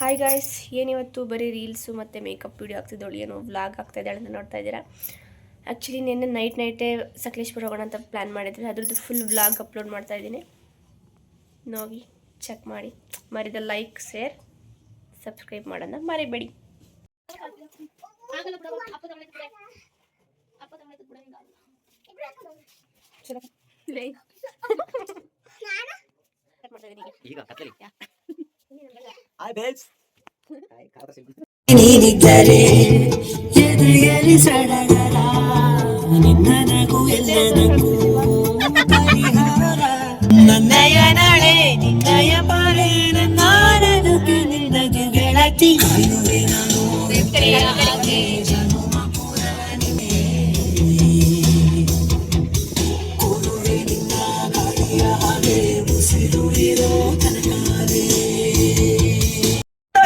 Hi guys, ಏನಿವತ್ತು ಬರೀ reels ಮತ್ತು ಮೇಕಪ್ ವೀಡಿಯೋ ಆಗ್ತಿದ್ದವಳು ಏನೋ ವ್ಲಾಗ್ ಆಗ್ತಾಯಿದ್ದಾಳೆ ಅಂತ ನೋಡ್ತಾ ಇದ್ದೀರಾ. ಆ್ಯಕ್ಚುಲಿ ನಿನ್ನೆ ನೈಟೇ ಸಕಲೇಶ್ಪುರ ಹೋಗೋಣ ಅಂತ ಪ್ಲ್ಯಾನ್ ಮಾಡಿದರೆ ಅದ್ರದ್ದು ಫುಲ್ ವ್ಲಾಗ್ ಅಪ್ಲೋಡ್ ಮಾಡ್ತಾಯಿದ್ದೀನಿ. ನೋಡಿ ಚೆಕ್ ಮಾಡಿ, ಮರಿದ ಲೈಕ್ ಶೇರ್ ಸಬ್ಸ್ಕ್ರೈಬ್ ಮಾಡೋಣ ಮರಿಬೇಡಿ. ನೀನಿದ್ದರೆ ಎದುರಿಯಲ್ಲಿ ಸಡಗರ, ನಿನ್ನ ನಗು ಎಲ್ಲದಕ್ಕೂ ಪರಿಹಾರ. ನನ್ನಯ ನಾಳೆ ನಿನ್ನಯ ಬಾಳೆ, ನನ್ನದಕ್ಕೆ ನಿನ್ನದು ಗೆಳತಿ. ನಾನು ಜನುಮ ಪುರಾಣಿನೇ ಕೊಡುವೆ ನಿನ್ನ ಗಾಳಿಯ ಹಾಗೆ, ಉಸಿರು ಇರೋ ತನಕಾರೆ.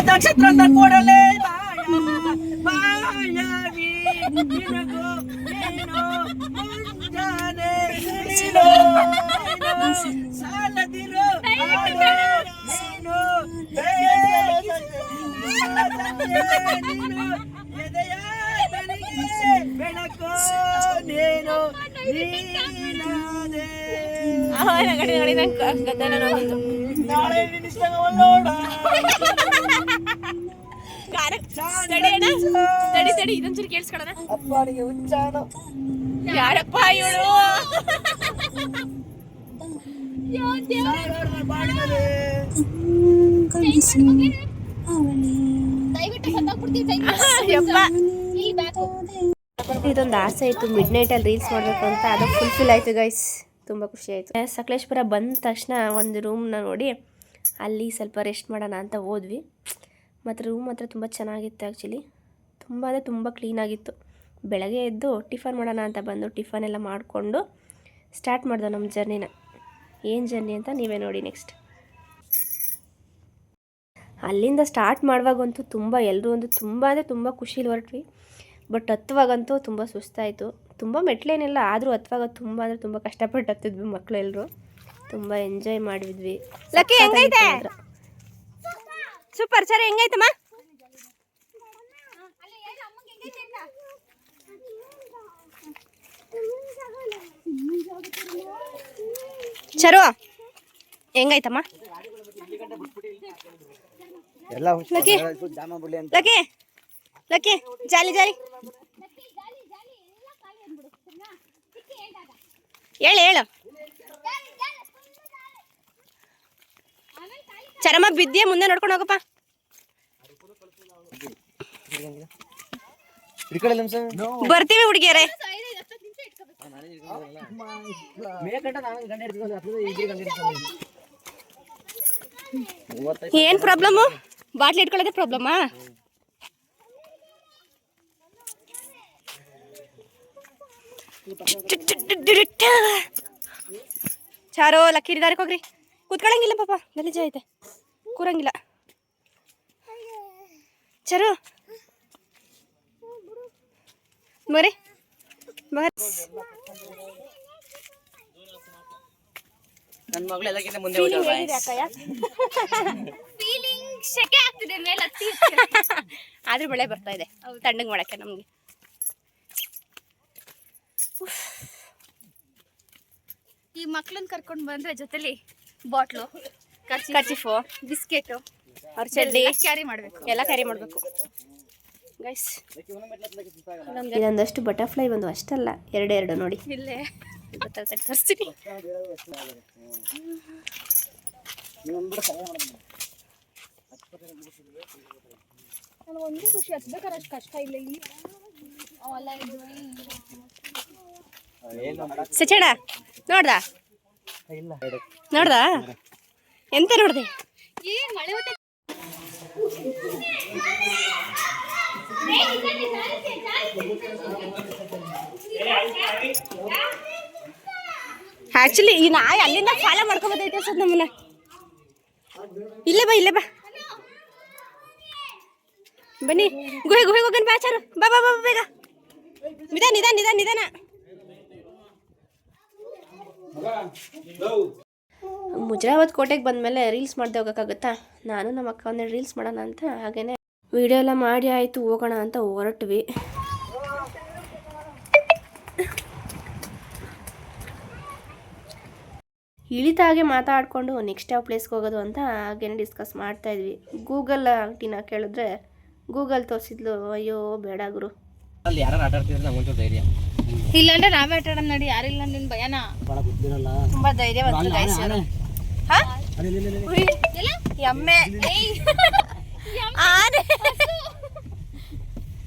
ನಕ್ಷತ್ರದ ಕೂಡಲೇ ಮಾಯಾವಿ ನಿನಗೂ ಏನೋ ಮುಂಜಾನೆ ಸಾಲದಿರೋ ನೀನು ಎದೆಯ ನನಗೆ ಬೆಳಕೋ ನೀನು ನೀನಾದೆ. ನಾಳೆ ತಡಿ ಇದೊಂಚೂರು ಕೇಳಿಸ್ಕೊಳ್ಳೋಣ. ಅಪ್ಪನಿಗೆ ಹುಚ್ಚಾನು ಯಾರಪ್ಪ ಇವಳು? ಇದೊಂದು ಆಸೆ ಇತ್ತು ಮಿಡ್ ನೈಟಲ್ಲಿ ರೀಲ್ಸ್ ಮಾಡಬೇಕು ಅಂತ, ಅದು ಫುಲ್ಫಿಲ್ ಆಯಿತು ಗೈಸ್. ತುಂಬ ಖುಷಿ ಆಯಿತು. ಸಕಲೇಶ್ಪುರ ಬಂದ ತಕ್ಷಣ ಒಂದು ರೂಮ್ನ ನೋಡಿ ಅಲ್ಲಿ ಸ್ವಲ್ಪ ರೆಸ್ಟ್ ಮಾಡೋಣ ಅಂತ ಹೋದ್ವಿ. ಮತ್ತು ರೂಮ್ ಮಾತ್ರ ತುಂಬ ಚೆನ್ನಾಗಿತ್ತು. ಆ್ಯಕ್ಚುಲಿ ತುಂಬ ಅಂದರೆ ತುಂಬ ಕ್ಲೀನಾಗಿತ್ತು. ಬೆಳಗ್ಗೆ ಎದ್ದು ಟಿಫನ್ ಮಾಡೋಣ ಅಂತ ಬಂದು ಟಿಫನ್ ಎಲ್ಲ ಮಾಡಿಕೊಂಡು ಸ್ಟಾರ್ಟ್ ಮಾಡ್ದೆ ನಮ್ಮ ಜರ್ನಿನ. ಏನು ಜರ್ನಿ ಅಂತ ನೀವೇ ನೋಡಿ ನೆಕ್ಸ್ಟ್. ಅಲ್ಲಿಂದ ಸ್ಟಾರ್ಟ್ ಮಾಡುವಾಗಂತೂ ಎಲ್ಲರೂ ತುಂಬ ಅಂದರೆ ತುಂಬ ಖುಷಿಲಿ ಹೊರಟ್ವಿ. ಬಟ್ ಹತ್ತುವಾಗಂತೂ ತುಂಬ ಸುಸ್ತಾಯಿತು. ತುಂಬ ಮೆಟ್ಲೇನಿಲ್ಲ, ಆದರೂ ಹತ್ತುವಾಗ ತುಂಬ ಅಂದರೆ ತುಂಬ ಕಷ್ಟಪಟ್ಟು ಹತ್ತಿದ್ವಿ ಮಕ್ಕಳು ಎಲ್ಲರೂ. ತುಂಬ ಎಂಜಾಯ್ ಮಾಡಿದ್ವಿ. ಸೂಪರ್ ಸರ್, ಹೆಂಗೈತಮ್ಮ? ಚರು ಹೆಂಗೈತಮ್ಮ? ಲಕ್ಕಿ ಲಕ್ಕಿ ಜಾಲಿ ಜಾಲಿ ಹೇಳು ಚರಮ ಬಿದ್ದಿಯ ಮುಂದೆ ನೋಡ್ಕೊಂಡು ಹೋಗಪ್ಪ. ಬರ್ತೀವಿ ಹುಡುಗಿಯರೇ. ಏನ್ ಪ್ರಾಬ್ಲಮ್ಮು? ಬಾಟ್ಲಿ ಇಟ್ಕೊಳ್ಳೋದೇ ಪ್ರಾಬ್ಲಮ್ಮಾ? ಚಾರೋ ಲಕ್ಕಿ ಇದಾರಕ್ಕೆ ಹೋಗ್ರಿ. ಕೂತ್ಕೊಳ್ಳಂಗಿಲ್ಲ ಪಾಪ, ಗಲೀಜ ಐತೆ, ಕೂರಂಗಿಲ್ಲ. ಚರು ಮರಿ ನನ್ನ ಮಗಳು ಎಲ್ಲಕ್ಕಿಂತ ಮುಂದೆ ಶೆಕೆ ಆಗ್ತಿದೆ ಮೇಲೆ ಆದ್ರೂ ಮಳೆ ಬರ್ತಾ ಇದೆ ತಣ್ಣಗೆ ಮಾಡಕ್ಕೆ ನಮ್ಗೆ. ಈ ಮಕ್ಳನ್ನ ಕರ್ಕೊಂಡು ಬಂದ್ರೆ ಜೊತೆಲಿ ಬಾಟ್ಲು, ಕರ್ಚಿಫು, ಬಿಸ್ಕೆಟು, ಅವ್ರ ಚಡ್ಡಿ ಕ್ಯಾರಿ ಮಾಡಬೇಕು, ಎಲ್ಲ ಕ್ಯಾರಿ ಮಾಡಬೇಕು ಗೈಸ್. ಇದೊಂದಷ್ಟು ಬಟರ್ಫ್ಲೈ ಬಂದು ಅಷ್ಟಲ್ಲ, ಎರಡು ನೋಡಿ ಇಲ್ಲೇ ತರಿಸ್ತೀನಿ. ಒಂದು ಖುಷಿ ಹತ್ಬೇಕಾದ್ರೆ ಅಷ್ಟು ಕಷ್ಟ ಇಲ್ಲ ಇಲ್ಲಿ. ಅವೆಲ್ಲ ಸಚಡ ನೋಡ್ದ ಎಂತ ನೋಡ್ದೆ? ಏನ್ ಮಳೆ ಹೊತ್ತೆ ಆಕ್ಚುಲಿ ಈ ನಾಯಿ ಅಲ್ಲಿಂದ ಫಾಲೋ ಮಾಡ್ಕೊಬೋದೈತೆ ಸರ್ ನಮ್ಮನ್ನ. ಇಲ್ಲೇ ಬಾ ಬನ್ನಿ, ಗುಹೆ ಹೋಗೋಣ ಬಾ. ಚಾರು ಬಾ ಬೇಗ, ನಿಧಾನ. ಮುಜರಾಬಾದ್ ಕೋಟೆಗೆ ಬಂದಮೇಲೆ ರೀಲ್ಸ್ ಮಾಡದೆ ಹೋಗೋಕ್ಕಾಗುತ್ತಾ? ನಾನು ನಮ್ಮ ಅಕ್ಕ ಒಂದೆರಡು ರೀಲ್ಸ್ ಮಾಡೋಣ ಅಂತ ಹಾಗೇನೆ ವಿಡಿಯೋ ಎಲ್ಲ ಮಾಡಿ ಆಯಿತು ಹೋಗೋಣ ಅಂತ ಹೊರಟ್ವಿ. ಇಳಿತಾಗೆ ಮಾತಾಡಿಕೊಂಡು ನೆಕ್ಸ್ಟ್ ಯಾವ ಪ್ಲೇಸ್ಗೆ ಹೋಗೋದು ಅಂತ ಹಾಗೇನೆ ಡಿಸ್ಕಸ್ ಮಾಡ್ತಾಯಿದ್ವಿ. ಗೂಗಲ್ ಆಂಟಿನ ಕೇಳಿದ್ರೆ ಗೂಗಲ್ ತೋರಿಸಿದ್ಲು. ಅಯ್ಯೋ ಬೇಡ ಗುರು, ಅಲ್ಲಿ ಯಾರು ಆಟ ಆಡ್ತಿದ್ರೆ ನಮ್ಗೊಂಚೂರು ಧೈರ್ಯ. ಇಲ್ಲಾಂದ್ರೆ ನಾವೇ ಆಟ ಆಡೋಣ ನಡಿ. ಯಾರಿಲ್ಲ ನಿನ್ ಭಯನ. ಭಾಳ ಗೊತ್ತಿರಲ್ಲ. ತುಂಬಾ ಧೈರ್ಯವಂತರು ಗೈಸ್ ಇವರು. ಹಾ ಎಮ್ಮೆ ಆನೆ.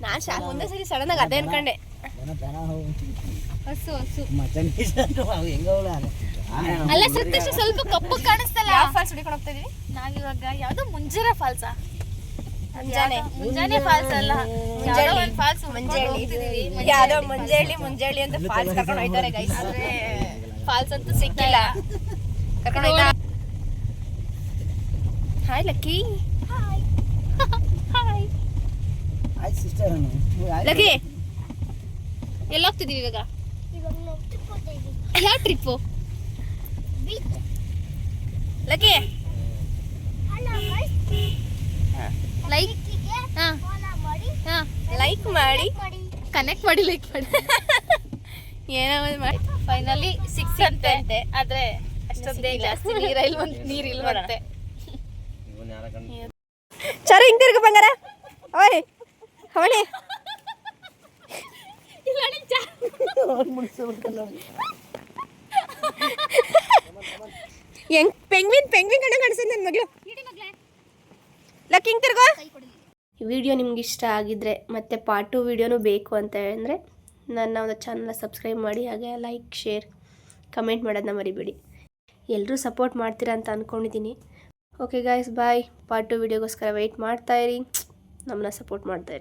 ನಾನು ಒಂದೇ ಸರಿ ಸಡನ್ ಆಗಿ ಅದೇ ಅನ್ಕೊಂಡೆ. ಹಸು ಹಸು ಹೆಂಗ ಅಲ್ಲ ಸತೀಶ್ ಸ್ವಲ್ಪ ಕಪ್ಪು ಕಾಣಿಸ್ತಲ್ಲ. ಯಾವ ಫಾಲ್ಸ್ ಹುಡುಕೊಂಡು ಹೋಗ್ತಾ ಇದೀವಿ? ನಾವಿವಾಗ ಯಾವ್ದೋ ಮುಂಜಾನೆ ಫಾಲ್ಸಾ? ಮುಂಜಾನೆ ಫಾಲ್ಸ್ ಅಲ್ಲ, ಫಾಲ್ಸ್ ಯಾವ್ದೋ ಮುಂಜಾಳಿ ಅಂತ ಫಾಲ್ಸ್ ಕರ್ಕೊಂಡು ಹೋಯ್ತಾರೆ ಗೈಸ್. ಫಾಲ್ಸ್ ಅಂತೂ ಸಿಕ್ಕಿಲ್ಲ. ಕರ್ಕೊಂಡು ಹೋಯ್ತಾ? Hi lucky. ಹಾಯ್ ಆಯ್ತು ಸಿಸ್ಟರ್. ಲಕ್ಕಿ ಎಲ್ಲ ಹೋಗ್ತಿದೀವಿ ಇವಾಗ? ಯಾವ ಟ್ರಿಪ್ಪು? ಲಕ್ಕಿ ಲೈಕ್ ಲೈಕ್ ಮಾಡಿ ಕನೆಕ್ಟ್ ಮಾಡಿ ಲೈಕ್ ಮಾಡಿ ಏನೋ ಒಂದು ಮಾಡಿ. ಫೈನಲಿ 6 ಅಂತೆ. ಆದ್ರೆ ಅಷ್ಟೊಂದೇ ಜಾಸ್ತಿ ನೀರಿಲ್ವಂತೆ. ಚಾರು ಹಿಂಗ್ ತಿರ್ಗ ಬಂಗಾರ. ಓಯ್ ಅವಳಿ ಹೆಂಗ್ ಪೆಂಗ್ವಿನ್ ಕಣ್ಣ ಕಾಣಿಸ್ತದೆ ನನ್ನ ಮಗಳು. ಲಕ್ಕಿ ಹಿಂಗ್ ತಿರ್ಗೋ. ಈ ವಿಡಿಯೋ ನಿಮ್ಗೆ ಇಷ್ಟ ಆಗಿದ್ರೆ ಮತ್ತೆ ಪಾರ್ಟ್ 2 ವಿಡಿಯೋನೂ ಬೇಕು ಅಂತ ಹೇಳಿದ್ರೆ ನನ್ನ ಒಂದು ಚಾನಲ್ನ ಸಬ್ಸ್ಕ್ರೈಬ್ ಮಾಡಿ, ಹಾಗೆ ಲೈಕ್ ಶೇರ್ ಕಮೆಂಟ್ ಮಾಡೋದನ್ನ ಮರಿಬೇಡಿ. ಎಲ್ಲರೂ ಸಪೋರ್ಟ್ ಮಾಡ್ತೀರಾ ಅಂತ ಅಂದ್ಕೊಂಡಿದ್ದೀನಿ. Okay guys bye. ಪಾರ್ಟ್ 2 ವಿಡಿಯೋಗೋಸ್ಕರ ವೆಯ್ಟ್ ಮಾಡ್ತಾಯಿರಿ, ನಮ್ಮನ್ನ ಸಪೋರ್ಟ್ ಮಾಡ್ತಾಯಿರಿ.